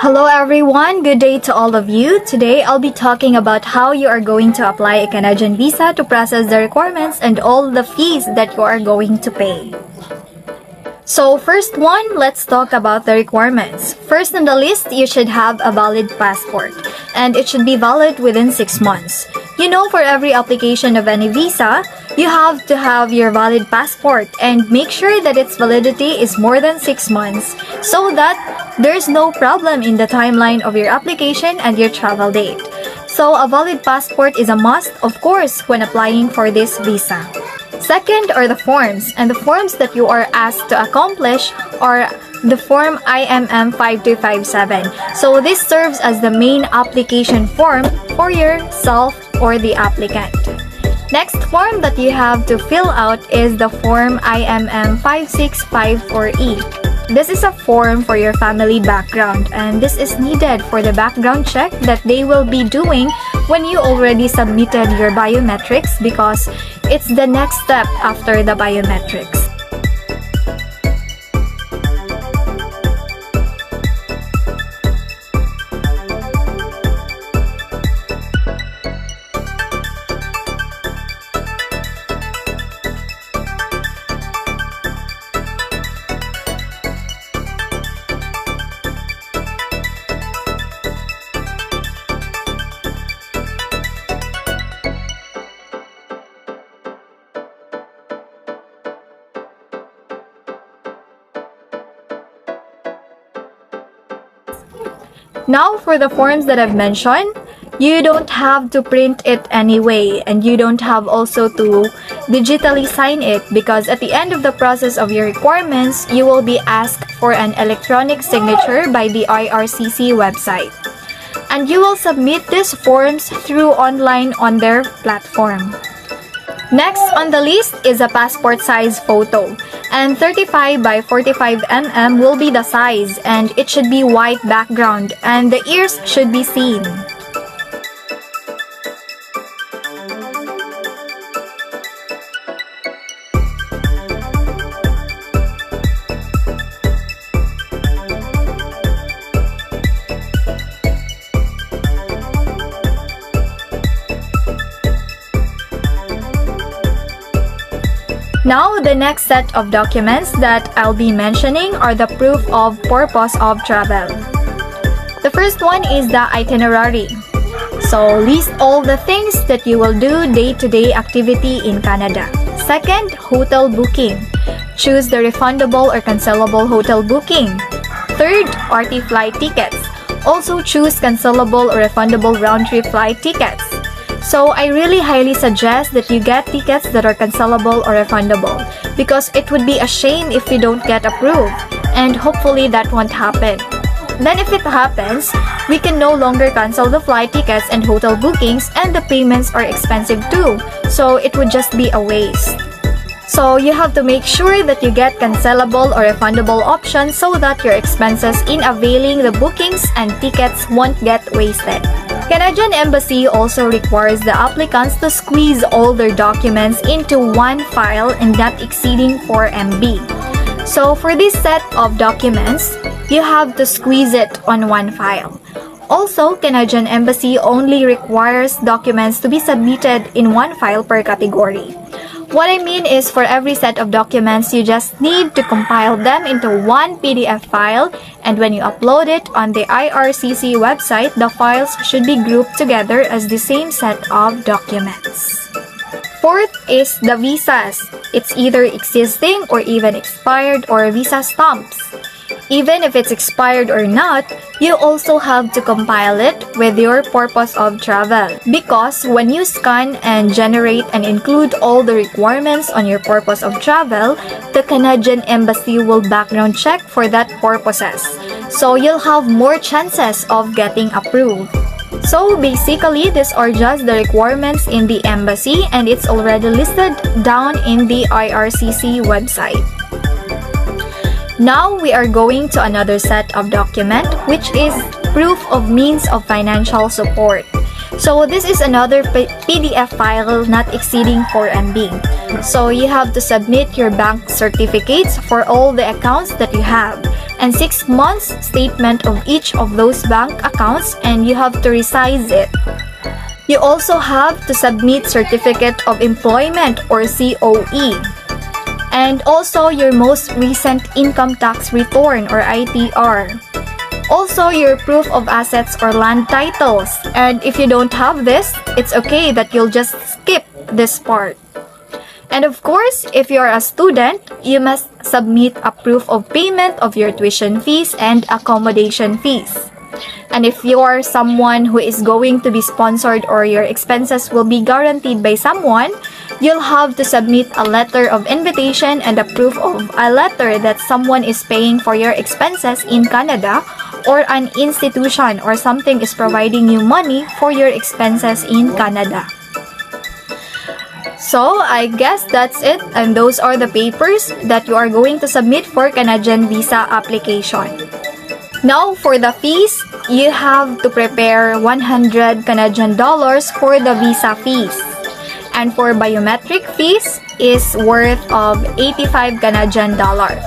Hello everyone, good day to all of you. Today I'll be talking about how you are going to apply a Canadian visa to process the requirements and all the fees that you are going to pay. So first one, let's talk about the requirements. First on the list, you should have a valid passport and it should be valid within 6 months. You know, for every application of any visa, you have to have your valid passport and make sure that its validity is more than 6 months so that there's no problem in the timeline of your application and your travel date. So a valid passport is a must, of course, when applying for this visa. Second are the forms, and the forms that you are asked to accomplish are the form IMM 5257. So this serves as the main application form for yourself or the applicant. Next form that you have to fill out is the form IMM 5654E. This is a form for your family background, and this is needed for the background check that they will be doing when you already submitted your biometrics, because it's the next step after the biometrics. Now for the forms that I've mentioned, you don't have to print it anyway, and you don't have also to digitally sign it, because at the end of the process of your requirements, you will be asked for an electronic signature by the IRCC website. And you will submit these forms through online on their platform. Next on the list is a passport size photo, and 35 by 45 mm will be the size, and it should be white background and the ears should be seen. Now, the next set of documents that I'll be mentioning are the proof of purpose of travel. The first one is the itinerary. So, list all the things that you will do day-to-day activity in Canada. Second, hotel booking. Choose the refundable or cancelable hotel booking. Third, RT flight tickets. Also choose cancelable or refundable round-trip flight tickets. So I really highly suggest that you get tickets that are cancelable or refundable, because it would be a shame if you don't get approved, and hopefully that won't happen. Then if it happens, we can no longer cancel the flight tickets and hotel bookings, and the payments are expensive too, so it would just be a waste. So you have to make sure that you get cancelable or refundable options so that your expenses in availing the bookings and tickets won't get wasted. Canadian Embassy also requires the applicants to squeeze all their documents into one file and not exceeding 4 MB. So for this set of documents, you have to squeeze it on one file. Also, Canadian Embassy only requires documents to be submitted in one file per category. What I mean is, for every set of documents, you just need to compile them into one PDF file, and when you upload it on the IRCC website, the files should be grouped together as the same set of documents. Fourth is the visas. It's either existing or even expired, or visa stamps. Even if it's expired or not, you also have to compile it with your purpose of travel, because when you scan and generate and include all the requirements on your purpose of travel, the Canadian Embassy will background check for that purposes. So you'll have more chances of getting approved. So basically, these are just the requirements in the embassy, and it's already listed down in the IRCC website. Now we are going to another set of document, which is proof of means of financial support. So this is another PDF file not exceeding 4 MB. So you have to submit your bank certificates for all the accounts that you have. and 6 months statement of each of those bank accounts, and you have to resize it. You also have to submit Certificate of Employment or COE, and also your most recent income tax return or ITR. Also your proof of assets or land titles, and if you don't have this, it's okay that you'll just skip this part. And of course, if you're a student, you must submit a proof of payment of your tuition fees and accommodation fees. And if you're someone who is going to be sponsored or your expenses will be guaranteed by someone, you'll have to submit a letter of invitation and a proof of a letter that someone is paying for your expenses in Canada, or an institution or something is providing you money for your expenses in Canada. So, I guess that's it, and those are the papers that you are going to submit for Canadian visa application. Now, for the fees, you have to prepare 100 Canadian dollars for the visa fees. And for biometric fees is worth of 85 Canadian dollars.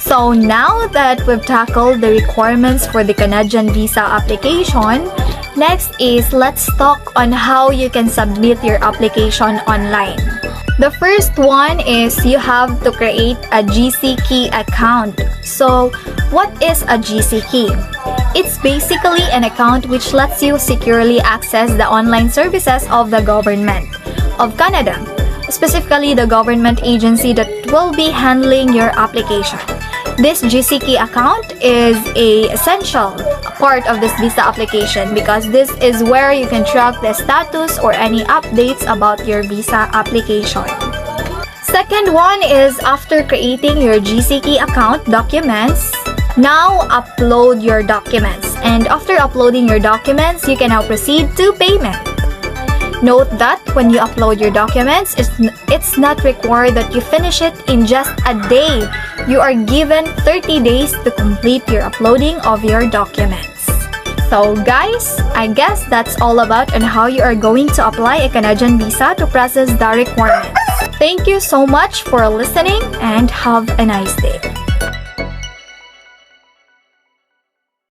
So now that we've tackled the requirements for the Canadian visa application, next is let's talk on how you can submit your application online. The first one is you have to create a GCKey account. So what is a GCKey? It's basically an account which lets you securely access the online services of the government of Canada, specifically the government agency that will be handling your application. This GCKey account is an essential part of this visa application because this is where you can track the status or any updates about your visa application. Second one is after creating your GCKey account documents, now upload your documents. And after uploading your documents, you can now proceed to payment. Note that when you upload your documents, it's not required that you finish it in just a day. You are given 30 days to complete your uploading of your documents. So guys, I guess that's all about on how you are going to apply a Canadian visa to process the requirements. Thank you so much for listening and have a nice day.